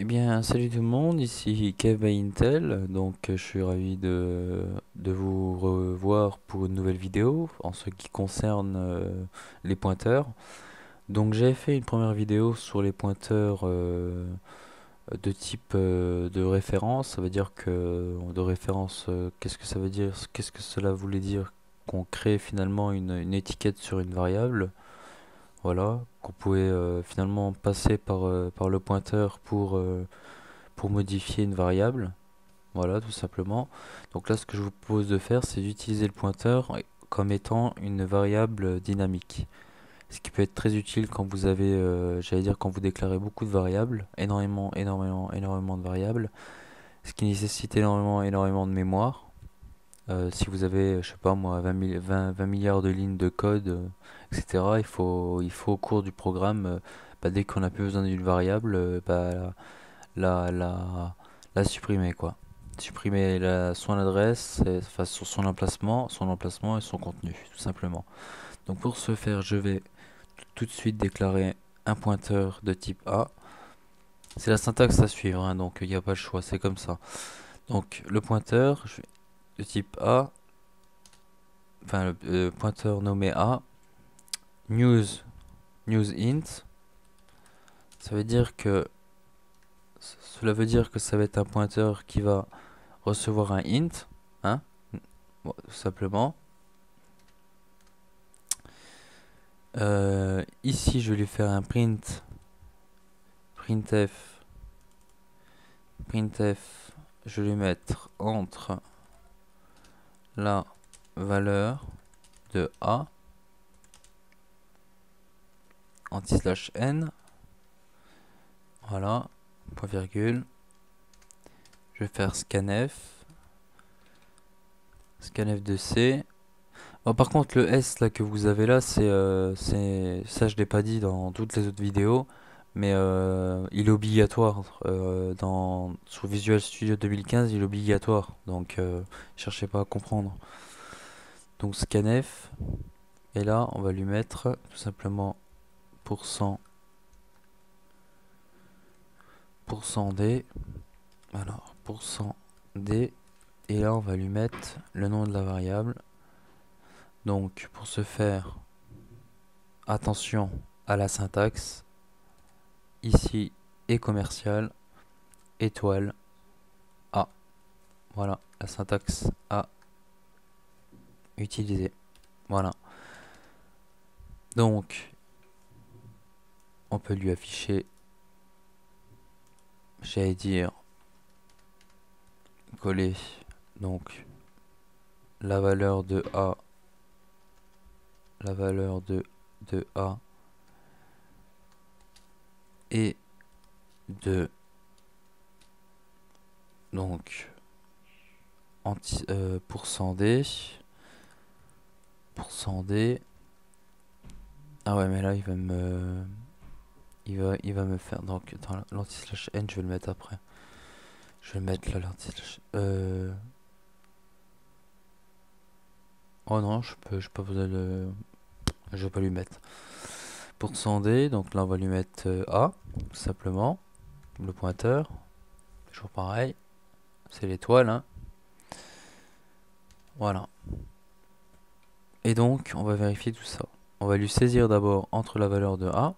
Eh bien, salut tout le monde, ici Kev by Intel. Donc, je suis ravi de vous revoir pour une nouvelle vidéo en ce qui concerne les pointeurs. Donc, j'avais fait une première vidéo sur les pointeurs de type de référence. Ça veut dire que de référence, qu'est-ce que ça veut dire? Qu'est-ce que cela voulait dire? Qu'on crée finalement une étiquette sur une variable. Voilà, qu'on pouvait finalement passer par le pointeur pour modifier une variable. Voilà, tout simplement. Donc là, ce que je vous propose de faire, c'est d'utiliser le pointeur comme étant une variable dynamique. Ce qui peut être très utile quand vous avez, j'allais dire, quand vous déclarez beaucoup de variables, énormément de variables, ce qui nécessite énormément de mémoire. Si vous avez, je sais pas moi, 20 milliards de lignes de code, etc., il faut au cours du programme, dès qu'on n'a plus besoin d'une variable, la, la, la supprimer, quoi. Supprimer son adresse, enfin sur son emplacement et son contenu, tout simplement. Donc pour ce faire, je vais tout de suite déclarer un pointeur de type A. C'est la syntaxe à suivre, hein, donc il n'y a pas le choix, c'est comme ça. Donc le pointeur de type A, enfin le pointeur nommé A, news, news int, ça veut dire que cela veut dire que ça va être un pointeur qui va recevoir un int, hein, bon, tout simplement. Ici, je vais lui faire un printf, printf. Je vais lui mettre entre la valeur de a anti/n, voilà, point virgule. Je vais faire scanf de c. Oh, par contre, le S là que vous avez là, c'est ça, je l'ai pas dit dans toutes les autres vidéos, mais il est obligatoire sur Visual Studio 2015, il est obligatoire, donc cherchez pas à comprendre. Donc scanf, et là on va lui mettre tout simplement %d, alors %d, et là on va lui mettre le nom de la variable. Donc pour ce faire, attention à la syntaxe. Ici est commercial, étoile, A. Voilà, la syntaxe A utilisée. Voilà. Donc, on peut lui afficher, j'allais dire, coller, donc, la valeur de A, la valeur de A et de, donc, %d, %d. Ah ouais, mais là, il va me faire, donc, dans l'anti/n, je vais le mettre après. Je vais mettre là l'anti/. Oh non, je peux pas besoin de. Je vais pas lui mettre. %d, donc là on va lui mettre A, tout simplement. Le pointeur, toujours pareil. C'est l'étoile, hein. Voilà. Et donc, on va vérifier tout ça. On va lui saisir d'abord entre la valeur de A.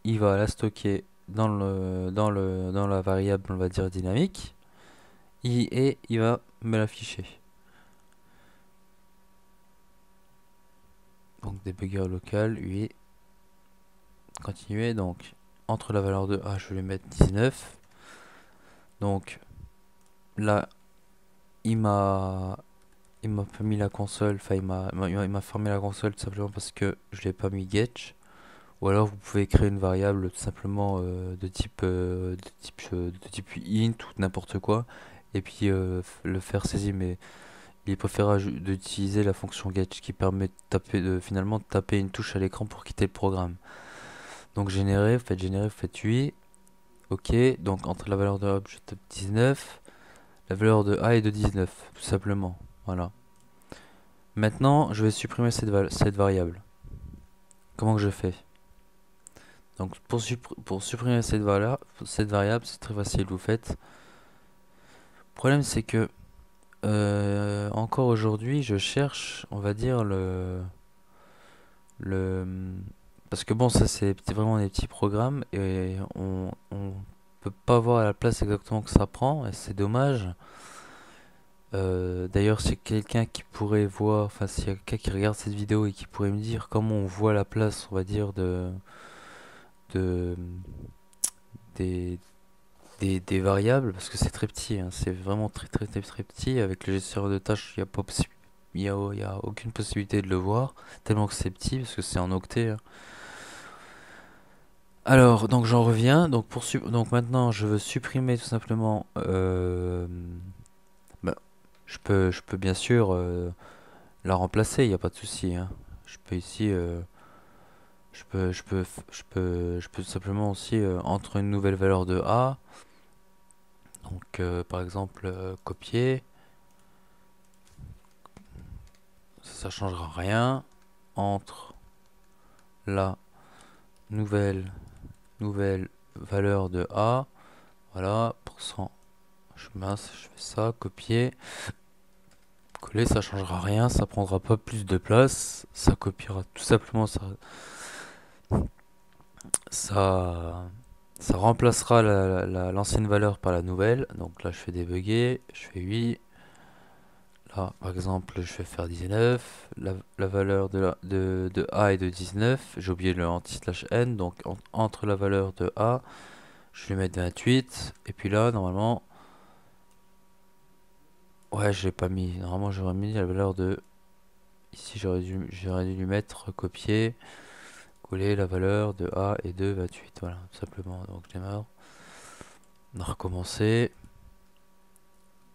Il va la stocker dans la variable, on va dire dynamique. Et il va me l'afficher. Donc débugger local, UI. Continuer, donc entre la valeur de A, je vais lui mettre 19. Donc là, il m'a pas mis la console, enfin il m'a fermé la console tout simplement parce que je l'ai pas mis getch. Ou alors vous pouvez créer une variable tout simplement de type int ou n'importe quoi et puis le faire saisir, mais il est préférable d'utiliser la fonction getch qui permet finalement de taper une touche à l'écran pour quitter le programme. Donc générer, vous faites 8. Ok, donc entre la valeur de A, je tape 19. La valeur de A est de 19, tout simplement. Voilà. Maintenant, je vais supprimer cette variable. Comment que je fais? Donc pour supprimer cette variable, c'est très facile, vous faites. Le problème c'est que encore aujourd'hui, je cherche, on va dire, le... Parce que bon, ça c'est vraiment des petits programmes et on peut pas voir à la place exactement que ça prend et c'est dommage. D'ailleurs, c'est quelqu'un qui pourrait voir, enfin, s'il y a quelqu'un qui regarde cette vidéo et qui pourrait me dire comment on voit la place, on va dire, de, des, des variables, parce que c'est très petit, hein, c'est vraiment très petit. Avec le gestionnaire de tâches, il n'y a pas il y a aucune possibilité de le voir, tellement que c'est petit, parce que c'est en octet, hein. Alors, donc j'en reviens. Donc maintenant, je veux supprimer tout simplement. Bah, je peux bien sûr la remplacer, il n'y a pas de souci, hein. Je peux ici, je peux tout simplement aussi entre une nouvelle valeur de a. Donc, par exemple, copier, ça changera rien. Entre la nouvelle nouvelle valeur de a, voilà, pourcent. Mince, je fais ça, copier, coller, ça changera rien, ça prendra pas plus de place, ça copiera tout simplement ça, ça remplacera l'ancienne valeur par la nouvelle. Donc là, je fais débugger, je fais 8. Là, par exemple, je vais faire 19. La valeur de A est de 19. J'ai oublié le anti/n. Donc entre la valeur de A, je vais mettre 28. Et puis là, normalement, ouais, je l'ai pas mis. Normalement, j'aurais mis la valeur de. Ici, j'aurais dû lui mettre copier, coller la valeur de A et de 28. Voilà, tout simplement. Donc, je démarre. On a recommencé.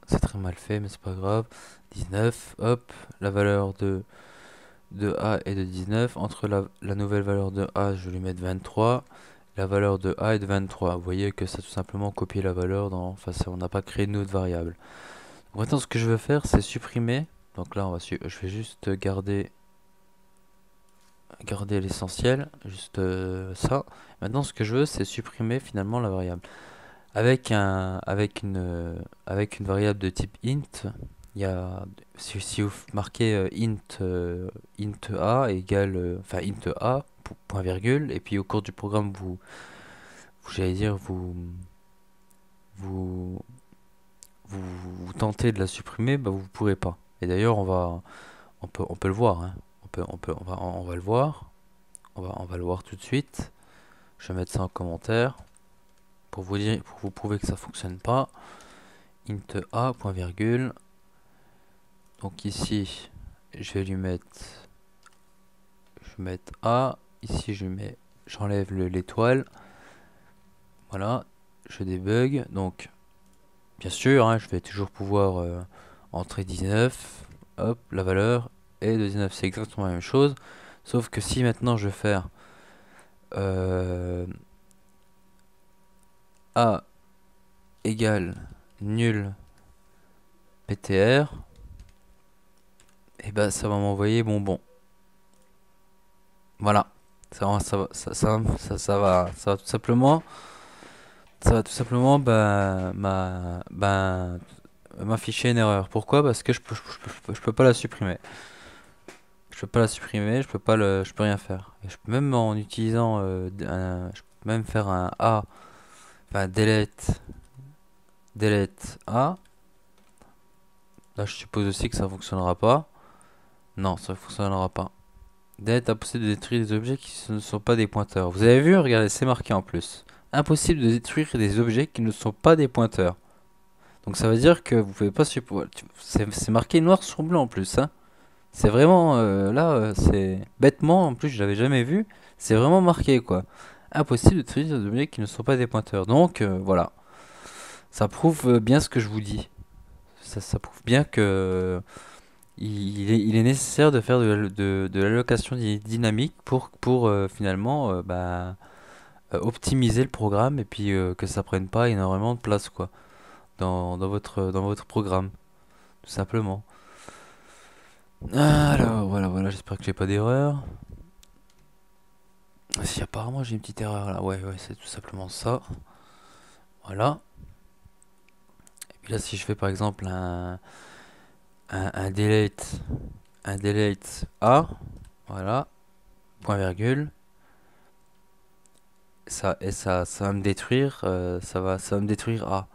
C'est très mal fait, mais c'est pas grave. 19, hop, la valeur de A est de 19. Entre la nouvelle valeur de A, je vais lui mettre 23. La valeur de A est de 23. Vous voyez que ça a tout simplement copié la valeur dans. Enfin, on n'a pas créé une autre variable. Donc maintenant, ce que je veux faire, c'est supprimer. Donc là, je vais juste garder l'essentiel, juste ça. Maintenant, ce que je veux, c'est supprimer finalement la variable. Avec une variable de type int, il y a, si vous marquez int a égale, enfin int a, point virgule, et puis au cours du programme, j'allais dire, vous, vous tentez de la supprimer, bah vous pourrez pas. Et d'ailleurs, on peut le voir, hein. On va le voir. On va le voir tout de suite. Je vais mettre ça en commentaire pour vous dire, pour vous prouver que ça fonctionne pas. Int a, point virgule. Donc ici, je vais mettre a. Ici, j'enlève l'étoile. Voilà, je débug. Donc, bien sûr, hein, je vais toujours pouvoir entrer 19. Hop, la valeur est de 19. C'est exactement la même chose. Sauf que si maintenant je vais faire a égale nul ptr, et ben ça va m'envoyer bonbon. Voilà. Ça va tout simplement, m'afficher une erreur. Pourquoi? Parce que je peux pas la supprimer. Je peux pas la supprimer, je peux rien faire. Et je peux même en utilisant, je peux même faire un a, enfin delete a. Là, je suppose aussi que ça fonctionnera pas. Non, ça fonctionnera pas. Delete impossible de détruire des objets qui ne sont pas des pointeurs. Vous avez vu? Regardez, c'est marqué en plus. Impossible de détruire des objets qui ne sont pas des pointeurs. Donc ça veut dire que vous pouvez pas supposer. C'est marqué noir sur blanc en plus, hein. C'est vraiment là, c'est bêtement. En plus, je l'avais jamais vu. C'est vraiment marqué quoi. Impossible de détruire des objets qui ne sont pas des pointeurs. Donc voilà, ça prouve bien ce que je vous dis. Ça prouve bien que il est nécessaire de faire de l'allocation dynamique pour finalement optimiser le programme et puis que ça prenne pas énormément de place quoi dans votre programme, tout simplement. Alors voilà, j'espère que j'ai pas d'erreur. Si apparemment j'ai une petite erreur là, ouais, c'est tout simplement ça. Voilà. Et puis là, si je fais par exemple un delete, un delete A, voilà, point virgule, ça va me détruire, ça va me détruire A.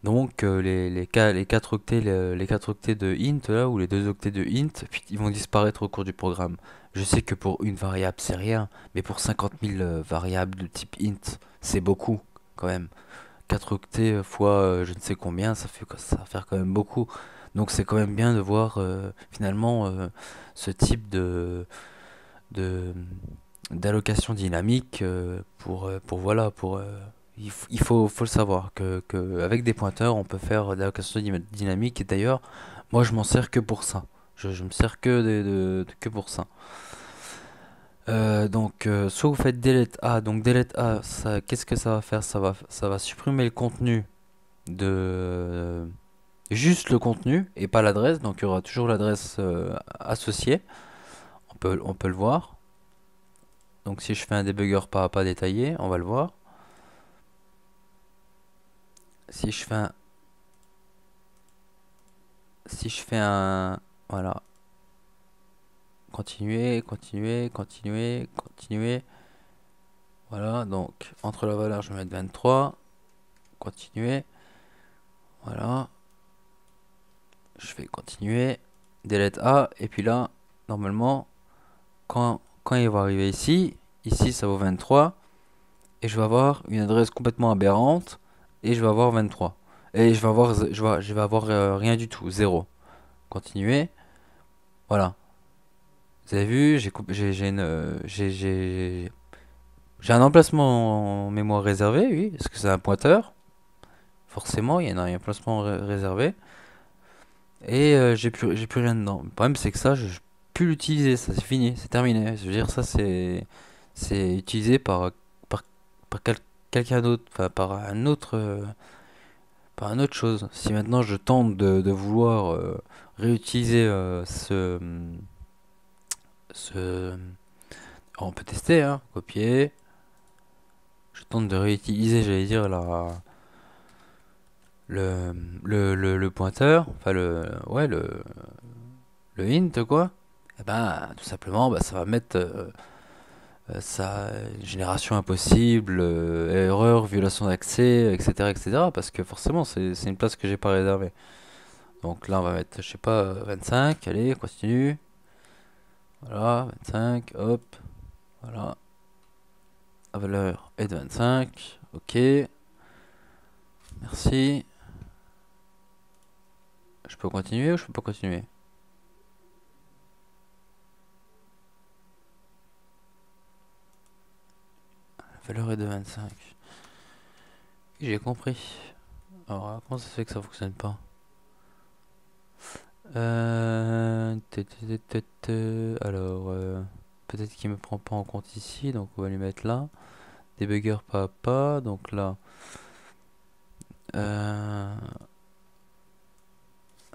Donc les 4 octets, les 4 octets de int là, ou les 2 octets de int, puis ils vont disparaître au cours du programme. Je sais que pour une variable c'est rien, mais pour 50 000 variables de type int, c'est beaucoup quand même. 4 octets fois je ne sais combien, ça va faire quand même beaucoup. Donc c'est quand même bien de voir finalement ce type de d'allocation dynamique pour voilà faut le savoir que avec des pointeurs on peut faire de l'allocation dynamique, et d'ailleurs moi je m'en sers que pour ça. Je me sers que pour ça. Soit vous faites delete A, donc delete A, ça, qu'est-ce que ça va faire? Ça va supprimer le contenu de juste le contenu et pas l'adresse, donc il y aura toujours l'adresse associée. On peut le voir. Donc si je fais un débugger pas à pas détaillé, on va le voir. Si je fais un, si je fais un, voilà, continuer, continuer, continuer, continuer. Voilà, donc entre la valeur je vais mettre 23, continuer. Voilà, je fais continuer, delete A, et puis là, normalement, quand il va arriver ici ça vaut 23, et je vais avoir une adresse complètement aberrante, et je vais avoir 23. Et je vais avoir rien du tout, zéro. Continuer, voilà. Vous avez vu, j'ai un emplacement en mémoire réservé, oui, parce que c'est un pointeur. Forcément, il y en a un emplacement réservé. Et j'ai plus rien dedans. Le problème, c'est que ça, je peux plus l'utiliser, ça c'est fini, c'est terminé. Je veux dire, ça c'est utilisé par, par quelqu'un d'autre, enfin par un autre chose. Si maintenant je tente de vouloir réutiliser ce, on peut tester, hein, copier. Je tente de réutiliser, j'allais dire, le pointeur, enfin le int, quoi. Et ben, tout simplement, bah, ça va mettre sa génération impossible, erreur, violation d'accès, etc., etc. Parce que forcément, c'est une place que j'ai pas réservée. Donc là, on va mettre, je sais pas, 25. Allez, continue. Voilà, 25, hop. Voilà. La valeur est de 25. Ok. Merci. Je peux continuer ou je peux pas continuer? La valeur est de 25. J'ai compris. Alors, comment ça se fait que ça fonctionne pas? Alors, peut-être qu'il me prend pas en compte ici, donc on va lui mettre là. Debugger pas à pas, donc là. Euh,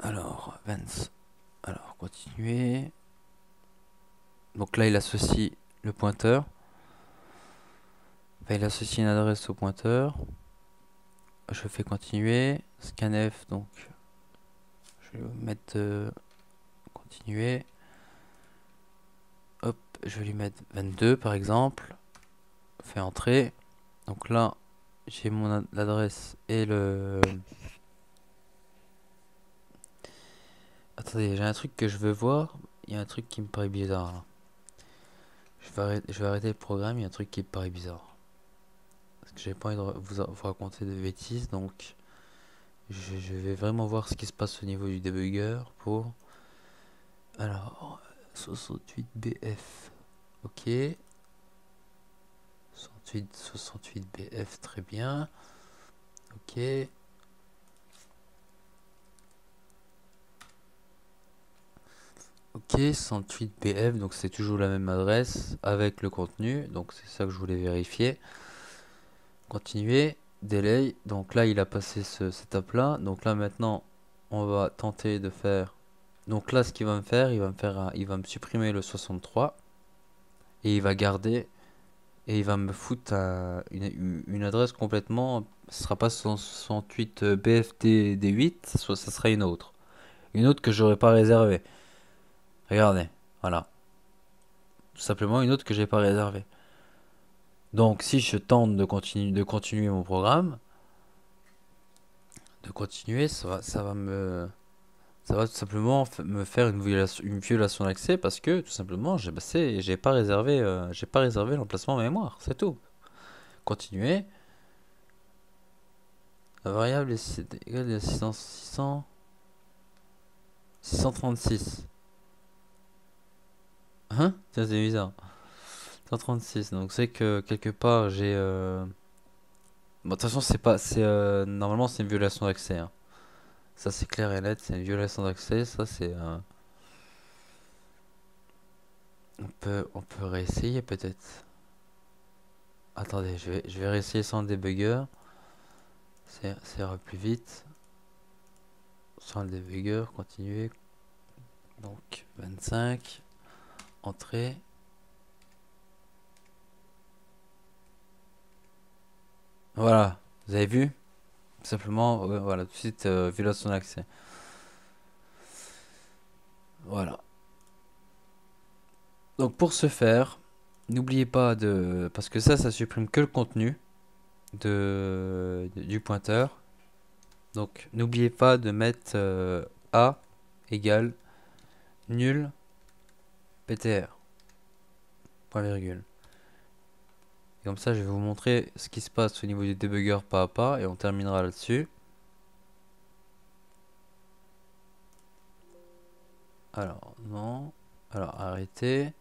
alors, Vance. Alors, continuer. Donc là, il associe le pointeur. Enfin, il associe une adresse au pointeur. Je fais continuer. Scanf, donc je vais mettre continuer. Hop, je vais lui mettre 22 par exemple. Fait entrer. Donc là, j'ai mon adresse et le. Attendez, j'ai un truc que je veux voir. Il y a un truc qui me paraît bizarre là. Je vais arrêter le programme. Il y a un truc qui me paraît bizarre. Parce que j'ai pas envie de vous raconter de bêtises. Donc, je vais vraiment voir ce qui se passe au niveau du debugger pour. Alors, 68BF. Ok. 68BF, très bien. Ok. Ok, 68BF, donc c'est toujours la même adresse avec le contenu. Donc c'est ça que je voulais vérifier. Continuer. Delay. Donc là, il a passé cette étape là. Donc là, maintenant, on va tenter de faire. Donc là, ce qu'il va me faire, il va me supprimer le 63. et il va garder, et il va me foutre une adresse complètement, ce sera pas 168 BFD D8, soit ça sera une autre que j'aurais pas réservée. Regardez, voilà, tout simplement une autre que j'ai pas réservée. Donc si je tente de continuer mon programme, de continuer, ça va tout simplement me faire une violation d'accès parce que tout simplement j'ai pas réservé l'emplacement mémoire, c'est tout. Continuer, la variable est égale à 636. Hein? Tiens, c'est bizarre. 136, donc c'est que quelque part j'ai bon, de toute façon normalement c'est une violation d'accès, hein. Ça c'est clair et net, c'est une violation d'accès, ça c'est on peut réessayer peut-être. Attendez, je vais réessayer sans débugger. Ça ira plus vite. Sans le débugger, continuer. Donc 25, entrée. Voilà, vous avez vu? Tout simplement, voilà, tout de suite, violation d'accès. Voilà. Donc pour ce faire, n'oubliez pas de... Parce que ça supprime que le contenu du pointeur. Donc n'oubliez pas de mettre A égale nul PTR. Point virgule. Et comme ça, je vais vous montrer ce qui se passe au niveau du debugger pas à pas et on terminera là-dessus. Alors, non. Alors, arrêtez.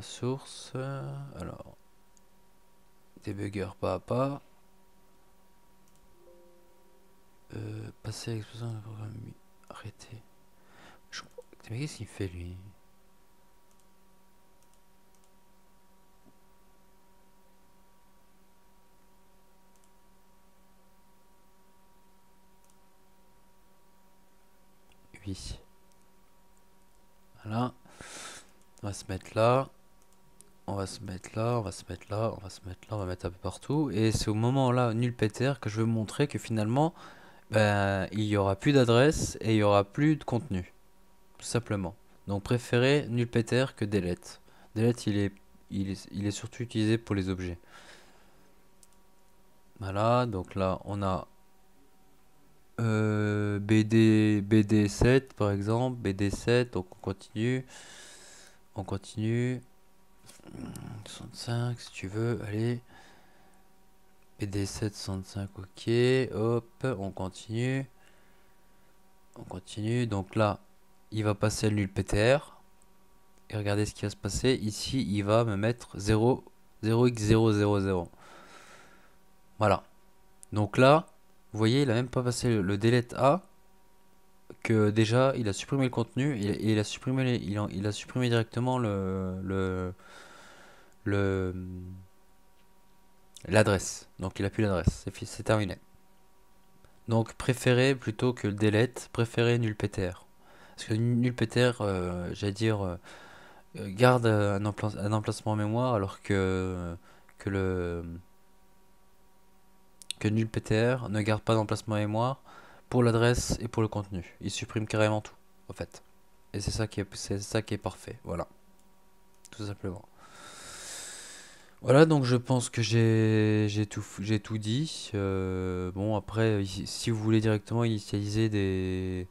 Source. Alors, debugger pas à pas. Passer à l'explosion d'un programme. Arrêtez. Mais qu'est-ce qu'il fait lui? Oui. Voilà. On va se mettre là. On va se mettre là, on va se mettre là, on va se mettre là, on va mettre un peu partout. Et c'est au moment là, nul PTR, que je veux montrer que finalement, ben, il y aura plus d'adresse et il y aura plus de contenu. Tout simplement. Donc préférez nul PTR que delete. Delete, il est surtout utilisé pour les objets. Voilà, donc là, on a BD7 par exemple, BD7, donc on continue. On continue. 65 si tu veux, allez. BD7, 65, ok. Hop, on continue. On continue. Donc là, il va passer le nul PTR. Et regardez ce qui va se passer. Ici, il va me mettre 0x000. Voilà. Donc là, vous voyez, il a même pas passé le delete A. Que déjà, il a supprimé le contenu. Et il a supprimé, il a supprimé directement le l'adresse. Donc il a plus l'adresse. C'est terminé. Donc préférez plutôt que le delete, préférez nul PTR. Parce que nul PTR, j'allais dire, garde un emplacement en mémoire alors que le que nul PTR ne garde pas d'emplacement en mémoire pour l'adresse et pour le contenu. Il supprime carrément tout, en fait. Et c'est ça qui est parfait. Voilà, tout simplement. Voilà, donc je pense que j'ai tout dit. Bon, après, si vous voulez directement initialiser des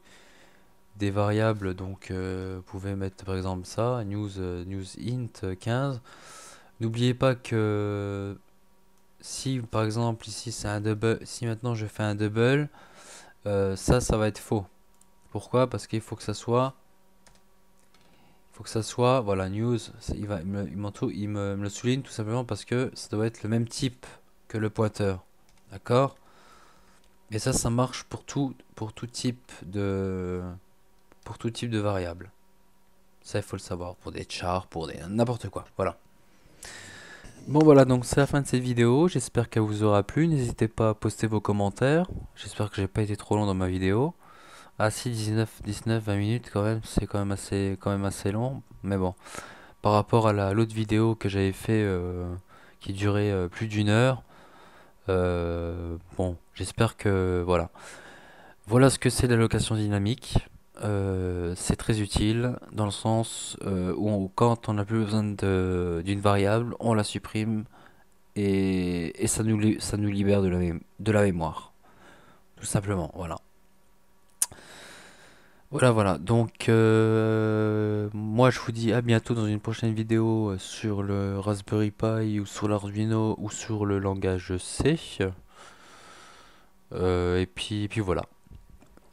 variables, donc vous pouvez mettre par exemple ça, news int 15. N'oubliez pas que si par exemple ici c'est un double, si maintenant je fais un double, ça va être faux. Pourquoi? Parce qu'il faut que ça soit, voilà, news, il me le souligne tout simplement parce que ça doit être le même type que le pointeur. D'accord? Et ça marche pour tout type de variable. Ça, il faut le savoir pour des chars, pour des n'importe quoi. Voilà. Bon voilà, donc c'est la fin de cette vidéo. J'espère qu'elle vous aura plu. N'hésitez pas à poster vos commentaires. J'espère que j'ai pas été trop long dans ma vidéo. Ah si, 19, 20 minutes quand même, c'est quand même assez long. Mais bon. par rapport à l'autre vidéo que j'avais fait qui durait plus d'une heure. Bon, j'espère que voilà. Voilà ce que c'est l'allocation dynamique. C'est très utile dans le sens où quand on n'a plus besoin d'une variable, on la supprime et ça nous libère de la mémoire. Tout simplement, voilà. Voilà. Donc, moi, je vous dis à bientôt dans une prochaine vidéo sur le Raspberry Pi ou sur l'Arduino ou sur le langage C. Et puis voilà.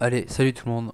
Allez, salut tout le monde.